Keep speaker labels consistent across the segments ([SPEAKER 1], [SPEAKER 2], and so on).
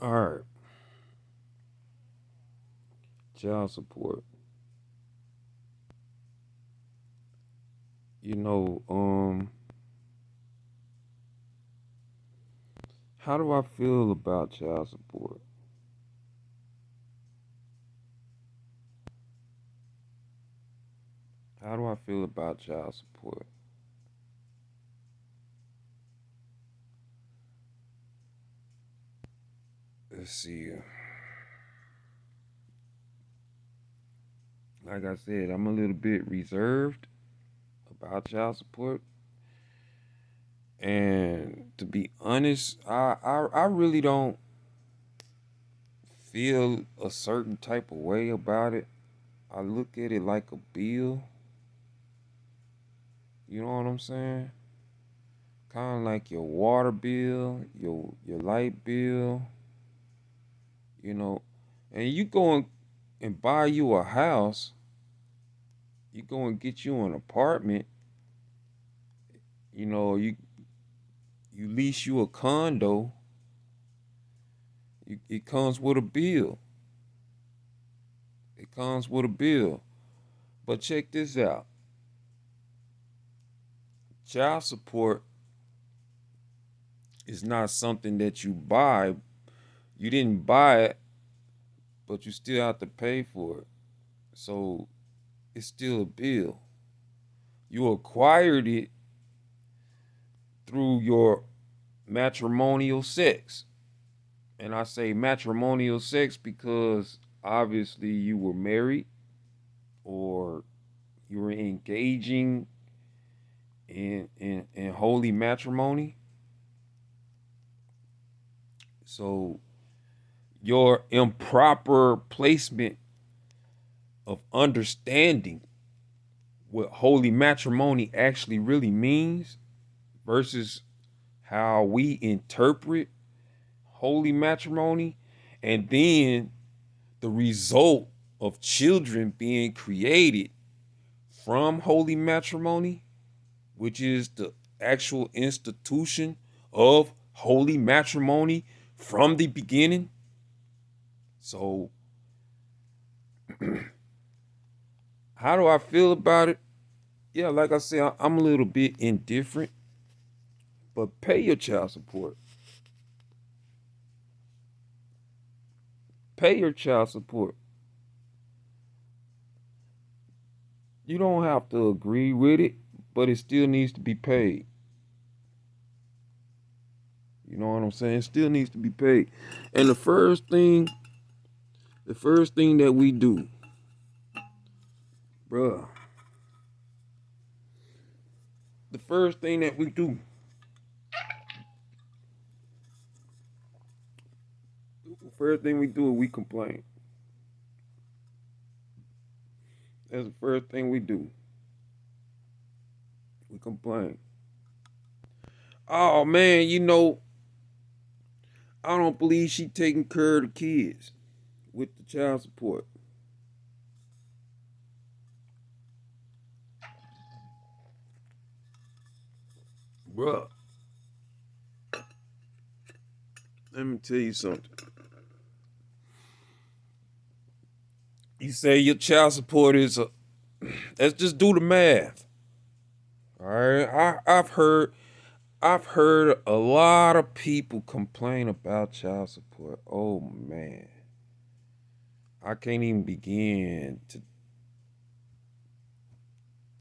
[SPEAKER 1] All right, child support. You know, how do I feel about child support? How do I feel about child support? Let's see. Like I said, I'm a little bit reserved about child support. And to be honest, I really don't feel a certain type of way about it. I look at it like a bill. You know what I'm saying? Kind of like your water bill, your light bill, you know. And you go and buy you a house, you go and get you an apartment, you lease you a condo, it comes with a bill. It comes with a bill. But check this out. Child support is not something that you buy. You didn't buy it, but you still have to pay for it. So it's still a bill. You acquired it through your matrimonial sex. And I say matrimonial sex because obviously you were married or you were engaging in holy matrimony. So your improper placement of understanding what holy matrimony actually really means versus how we interpret holy matrimony, and then the result of children being created from holy matrimony, which is the actual institution of holy matrimony from the beginning. So, how do I feel about it? Yeah, like I said, I'm a little bit indifferent, but pay your child support. Pay your child support. You don't have to agree with it, but it still needs to be paid. You know what I'm saying? It still needs to be paid. And the first thing that we do, bruh, the first thing that we do, the first thing we do is we complain. That's the first thing we do. We complain. Oh man, I don't believe she taking care of the kids with the child support. Bruh, let me tell you something. You say your child support is a let's just do the math. All right. I've heard a lot of people complain about child support. Oh man. I can't even begin to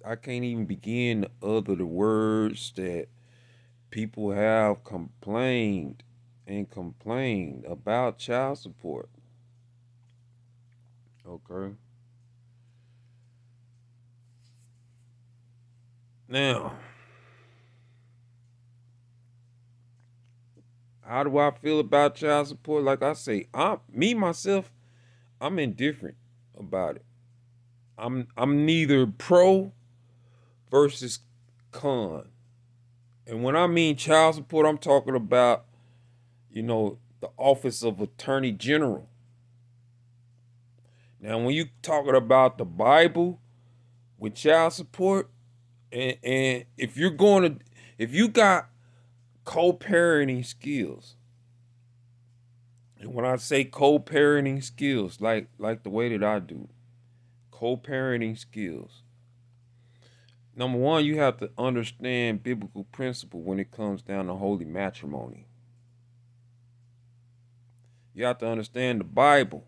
[SPEAKER 1] I can't even begin to utter the words that people have complained and complained about child support. Okay. Now, how do I feel about child support? Like I say, myself, I'm indifferent about it. I'm neither pro versus con. And when I mean child support, I'm talking about, the Office of Attorney General. Now, when you talking about the Bible with child support, and if you got co-parenting skills, And when I say co-parenting skills, like the way that I do, co-parenting skills. Number one, you have to understand biblical principle when it comes down to holy matrimony. You have to understand the Bible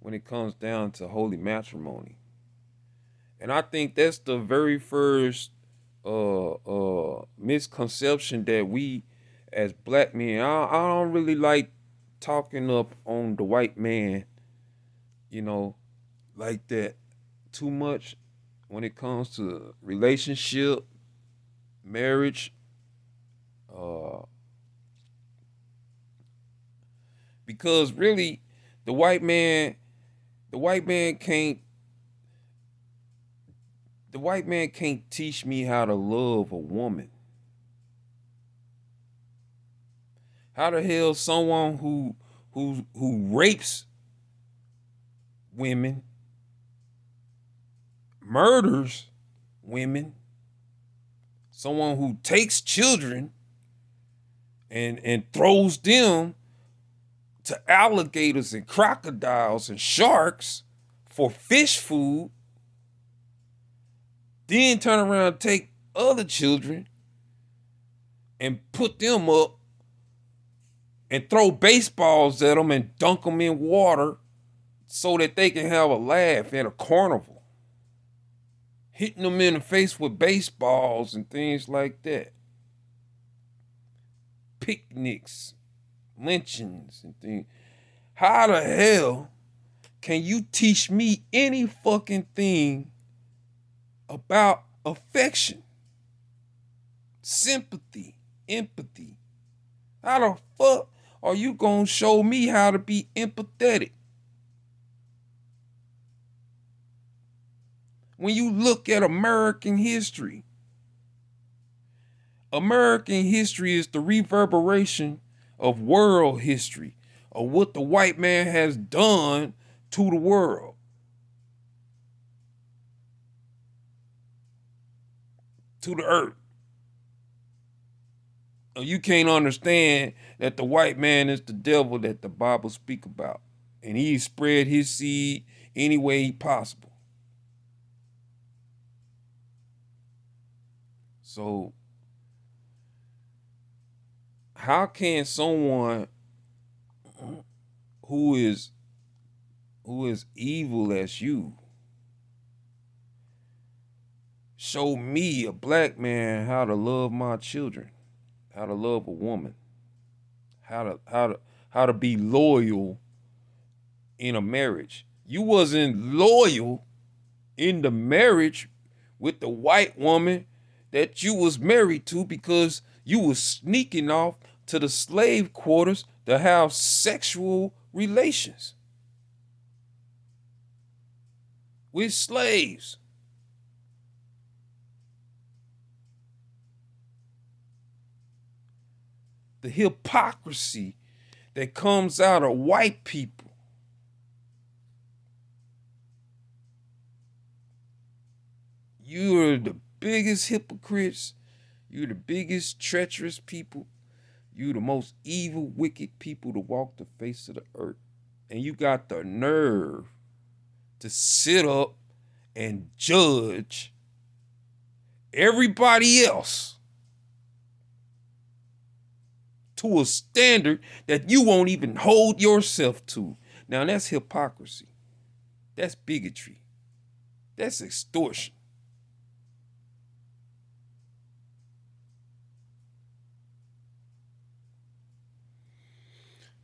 [SPEAKER 1] when it comes down to holy matrimony. And I think that's the very first misconception that we as black men, I don't really like talking up on the white man, you know, like that too much when it comes to relationship, marriage, uh, because really the white man, the white man can't the white man can't teach me how to love a woman. How the hell someone who rapes women, murders women, someone who takes children and throws them to alligators and crocodiles and sharks for fish food, then turn around and take other children and put them up and throw baseballs at them and dunk them in water so that they can have a laugh at a carnival, hitting them in the face with baseballs and things like that. Picnics, lynchings, and things. How the hell can you teach me any fucking thing about affection, sympathy, empathy? How the fuck are you gonna show me how to be empathetic? When you look at American history is the reverberation of world history, of what the white man has done to the world. To the earth. You can't understand that the white man is the devil that the Bible speak about. And he spread his seed any way possible. So how can someone who is evil as you show me, a black man, how to love my children, how to love a woman, how to be loyal in a marriage? You wasn't loyal in the marriage with the white woman that you was married to because you was sneaking off to the slave quarters to have sexual relations with slaves. The hypocrisy that comes out of white people. You're the biggest hypocrites. You're the biggest treacherous people. You're the most evil, wicked people to walk the face of the earth. And you got the nerve to sit up and judge everybody else to a standard that you won't even hold yourself to. Now that's hypocrisy. That's bigotry. That's extortion.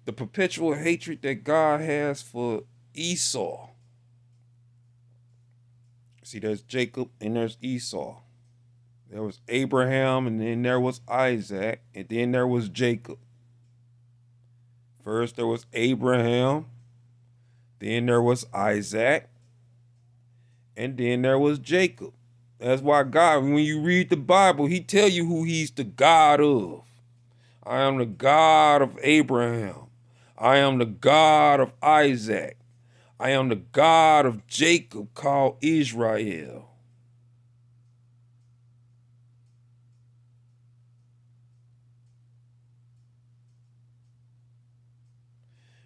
[SPEAKER 1] The perpetual hatred that God has for Esau. See, there's Jacob and there's Esau. There was Abraham, and then there was Isaac, and then there was Jacob. First there was Abraham, then there was Isaac, and then there was Jacob. That's why God, when you read the Bible, he tell you who he's the God of. I am the God of Abraham. I am the God of Isaac. I am the God of Jacob, called Israel.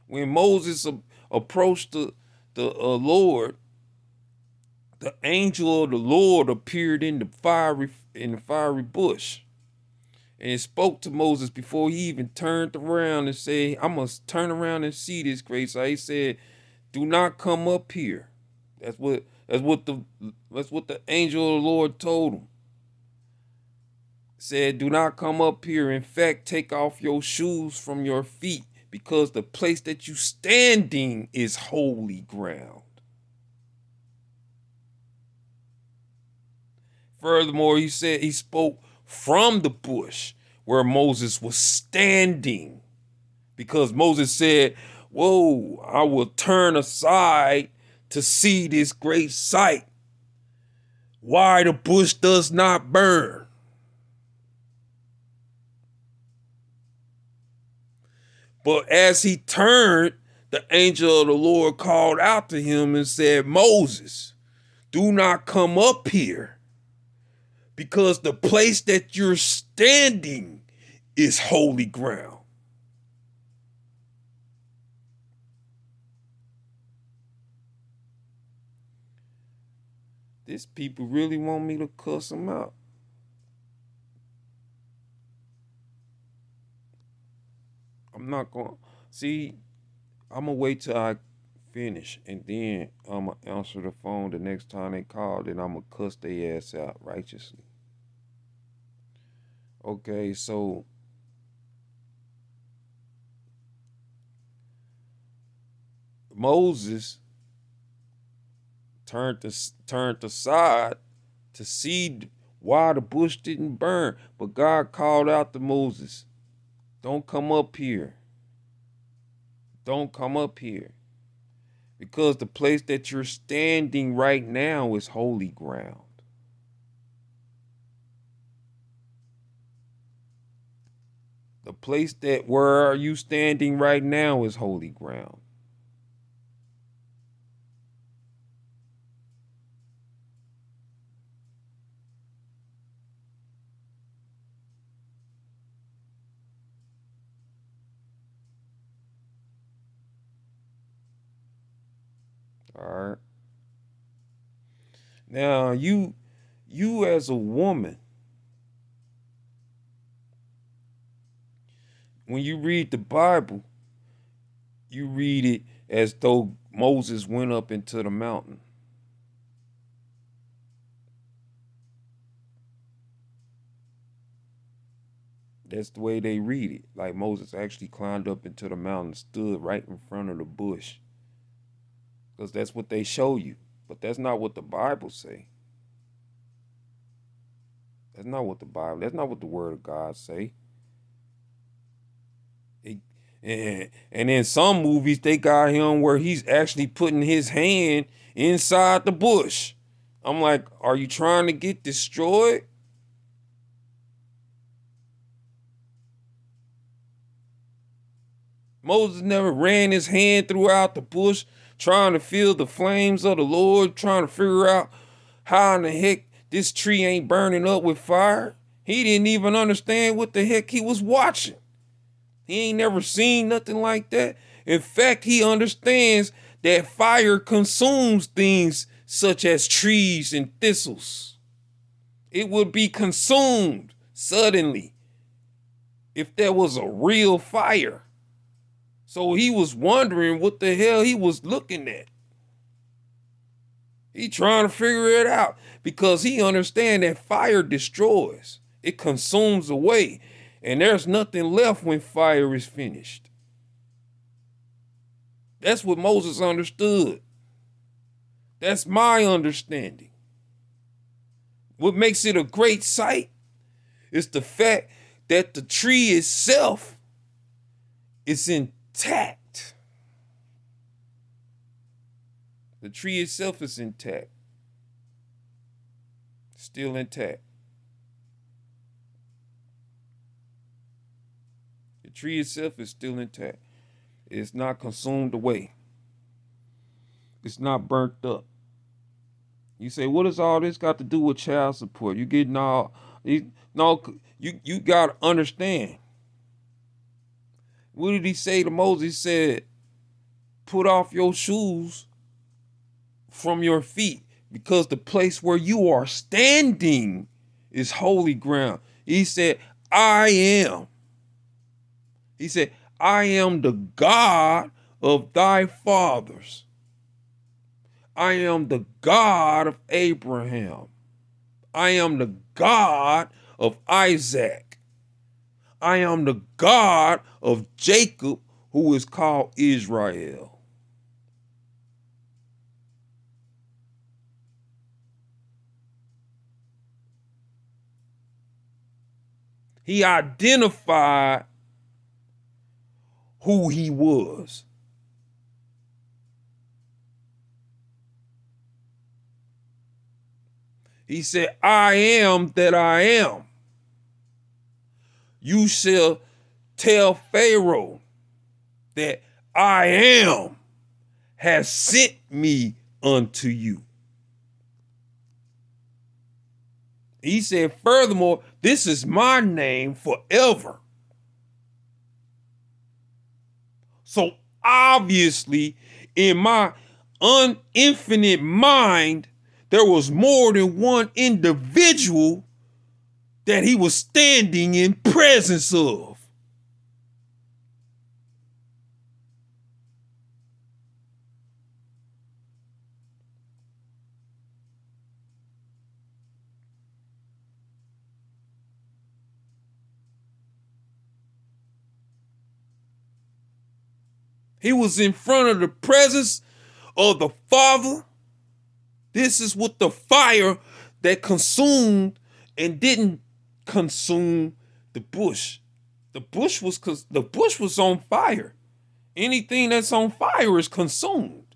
[SPEAKER 1] When Moses approached the Lord, the angel of the Lord appeared in the fiery bush, and it spoke to Moses before he even turned around and said, "I must turn around and see this great sight." He said, "Do not come up here." That's what the angel of the Lord told him. Said, "Do not come up here. In fact, take off your shoes from your feet, because the place that you standing is holy ground." Furthermore, he said he spoke from the bush where Moses was standing, because Moses said, "Whoa, I will turn aside to see this great sight, why the bush does not burn." But as he turned, the angel of the Lord called out to him and said, "Moses, do not come up here, because the place that you're standing is holy ground." These people really want me to cuss them out. I'm not going to. See, I'm going to wait till I finish, and then I'm going to answer the phone the next time they call, then I'm going to cuss their ass out righteously. Okay, so Moses turned aside to see why the bush didn't burn, but God called out to Moses, "Don't come up here. Don't come up here, because the place that you're standing right now is holy ground." The place that where are you standing right now is holy ground. All right. Now you as a woman, when you read the Bible, you read it as though Moses went up into the mountain. That's the way they read it. Like Moses actually climbed up into the mountain, stood right in front of the bush. Because that's what they show you. But that's not what the Bible say. That's not what the word of God say. And in some movies, they got him where he's actually putting his hand inside the bush. I'm like, are you trying to get destroyed? Moses never ran his hand throughout the bush trying to feel the flames of the Lord, trying to figure out how in the heck this tree ain't burning up with fire. He didn't even understand what the heck he was watching. He ain't never seen nothing like that. In fact, he understands that fire consumes things such as trees and thistles. It would be consumed suddenly if there was a real fire. So he was wondering what the hell he was looking at. He trying to figure it out because he understands that fire destroys. It consumes away. And there's nothing left when fire is finished. That's what Moses understood. That's my understanding. What makes it a great sight is the fact that the tree itself is intact. The tree itself is intact. Still intact. The tree itself is still intact. It's not consumed away. It's not burnt up. You say, what does all this got to do with child support? You getting all no, you gotta understand. What did he say to Moses? He said, put off your shoes from your feet, because the place where you are standing is holy ground. He said, I am. He said, I am the God of thy fathers. I am the God of Abraham. I am the God of Isaac. I am the God of Jacob, who is called Israel. He identified who he was. He said, I am that I am. You shall tell Pharaoh that I am has sent me unto you. He said, furthermore, this is my name forever. So obviously, in my infinite mind, there was more than one individual that he was standing in presence of. He was in front of the presence of the Father. This is what the fire that consumed and didn't consume the bush. The bush was on fire. Anything that's on fire is consumed.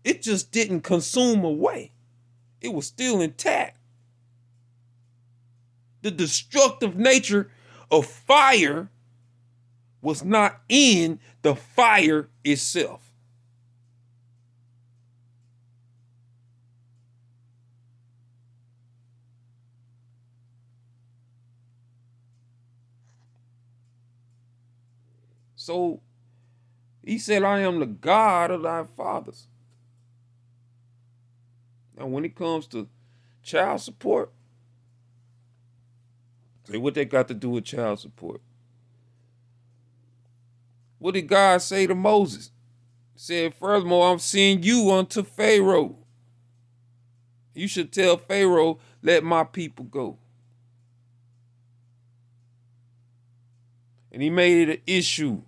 [SPEAKER 1] It just didn't consume away. It was still intact. The destructive nature of fire was not in the fire itself. So he said, I am the God of thy fathers. Now, when it comes to child support, say what they got to do with child support. What did God say to Moses? He said, furthermore, I'm sending you unto Pharaoh. You should tell Pharaoh, let my people go. And he made it an issue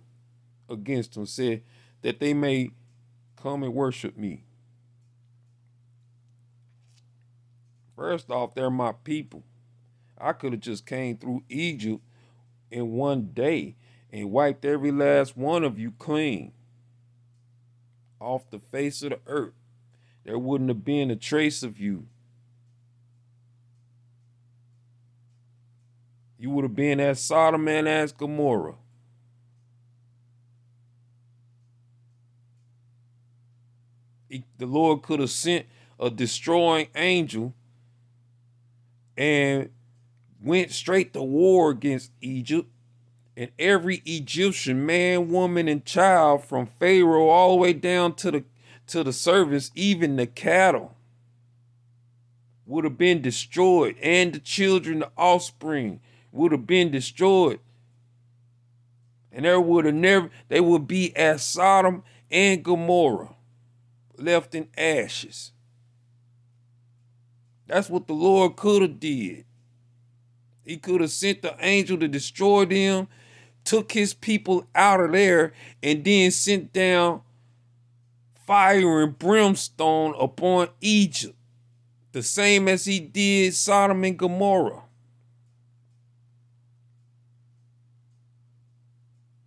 [SPEAKER 1] against them, said that they may come and worship me. First off, they're my people. I could have just came through Egypt in one day and wiped every last one of you clean off the face of the earth. There wouldn't have been a trace of you. You would have been as Sodom and as Gomorrah. The Lord could have sent a destroying angel and went straight to war against Egypt, and every Egyptian man, woman, and child, from Pharaoh all the way down to the servants, even the cattle, would have been destroyed, and the children, the offspring, would have been destroyed. And they would be as Sodom and Gomorrah, left in ashes. That's what the Lord could have did. He could have sent the angel to destroy them, took his people out of there, and then sent down fire and brimstone upon Egypt, the same as he did Sodom and Gomorrah.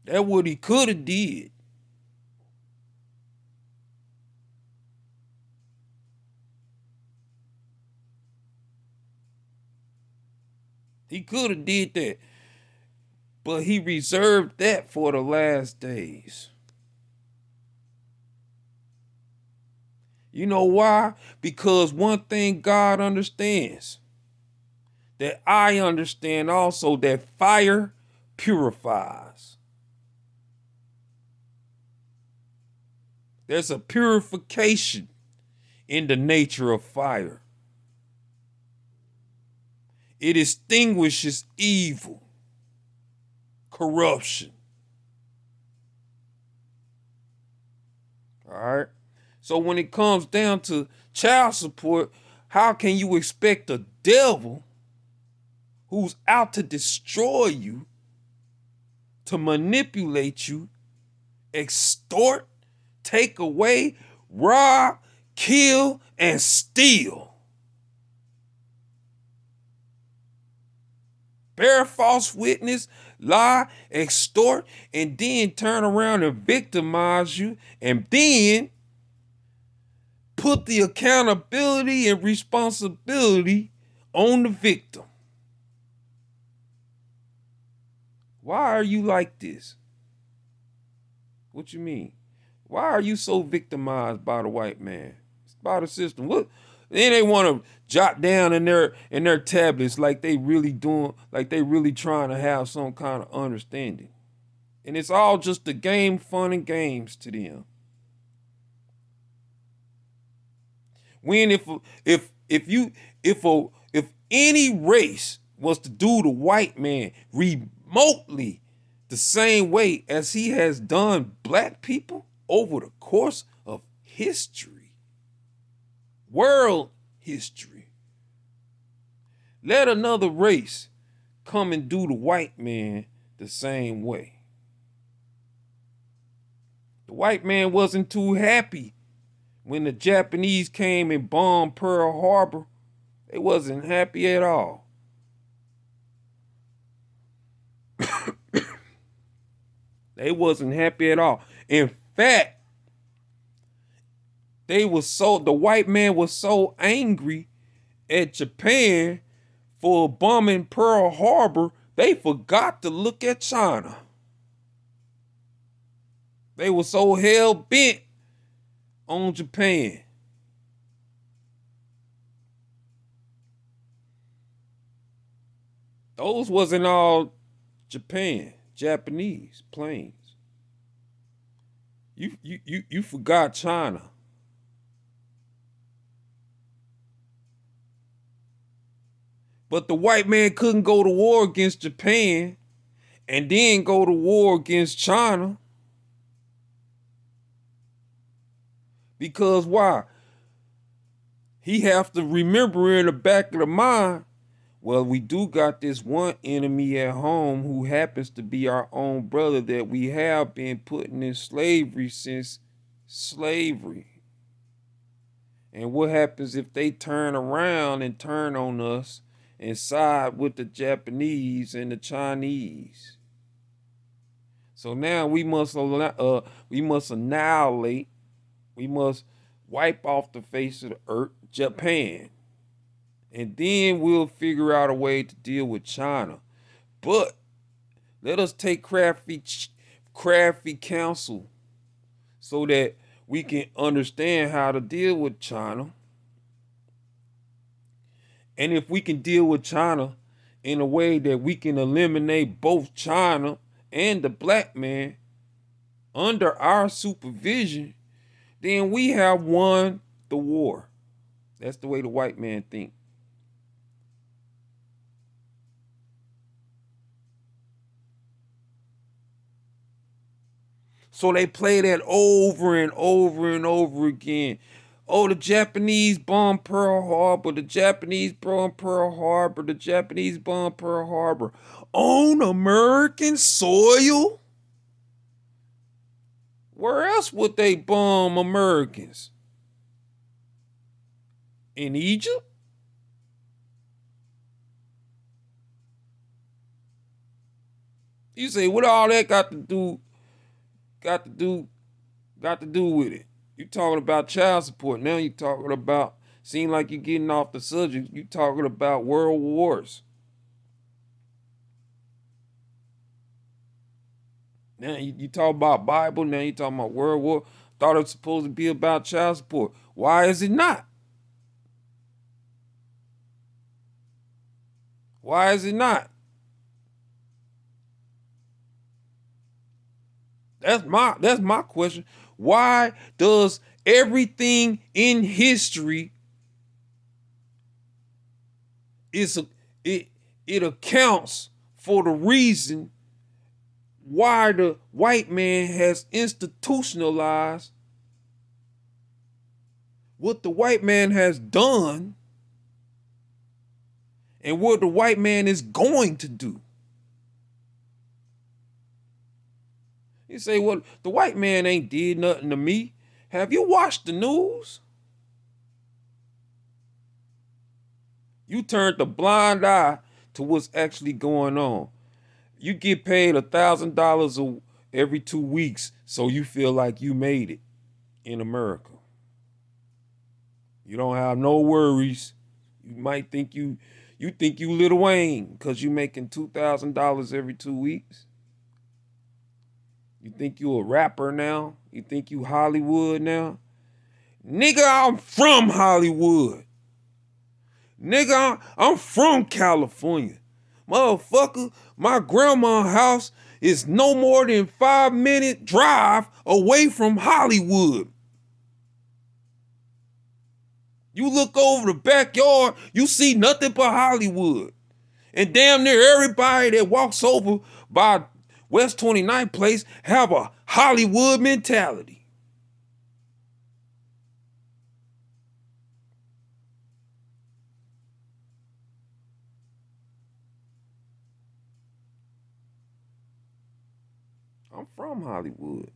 [SPEAKER 1] That's what he could have did. He could have did that. But he reserved that for the last days. You know why? Because one thing God understands, that I understand also, that fire purifies. There's a purification in the nature of fire. It extinguishes evil, corruption. All right. So when it comes down to child support, how can you expect a devil who's out to destroy you, to manipulate you, extort, take away, rob, kill, and steal? Bear false witness, lie, extort, and then turn around and victimize you, and then put the accountability and responsibility on the victim. Why are you like this? What you mean? Why are you so victimized by the white man? It's by the system. What? Then they want to jot down in their tablets like they really doing, like they really trying to have some kind of understanding. And it's all just a game, fun and games to them. When if any race was to do the white man remotely the same way as he has done black people over the course of history, world history, let another race come and do the white man the same way. The white man wasn't too happy when the Japanese came and bombed Pearl Harbor. They wasn't happy at all. They wasn't happy at all. In fact, the white man was so angry at Japan for bombing Pearl Harbor, they forgot to look at China. They were so hell bent on Japan. Those wasn't all Japanese planes. You forgot China. But the white man couldn't go to war against Japan and then go to war against China. Because why? He have to remember in the back of the mind, well, we do got this one enemy at home who happens to be our own brother that we have been putting in slavery since slavery. And what happens if they turn around and turn on us and side with the Japanese and the Chinese? So now we must annihilate, we must wipe off the face of the earth Japan. And then we'll figure out a way to deal with China. But let us take crafty counsel so that we can understand how to deal with China. And if we can deal with China in a way that we can eliminate both China and the black man under our supervision, then we have won the war. That's the way the white man thinks. So they play that over and over and over again. Oh, the Japanese bombed Pearl Harbor. The Japanese bombed Pearl Harbor. The Japanese bombed Pearl Harbor. On American soil? Where else would they bomb Americans? In Egypt? You say, what all that got to do with it? You talking about child support. Now you talking about, seem like you're getting off the subject. You talking about world wars. Now you talk about Bible. Now you talking about world war. Thought it was supposed to be about child support. Why is it not? Why is it not? That's my question. Why does everything in history it accounts for the reason why the white man has institutionalized what the white man has done and what the white man is going to do? You say, well, the white man ain't did nothing to me. Have you watched the news? You turned a blind eye to what's actually going on. You get paid $1,000 every 2 weeks, so you feel like you made it in America. You don't have no worries. You might think you think you Lil Wayne because you making $2,000 every 2 weeks. You think you a rapper now? You think you Hollywood now? Nigga, I'm from Hollywood. Nigga, I'm from California. Motherfucker, my grandma's house is no more than 5-minute drive away from Hollywood. You look over the backyard, you see nothing but Hollywood. And damn near everybody that walks over by West 29th Place have a Hollywood mentality. I'm from Hollywood.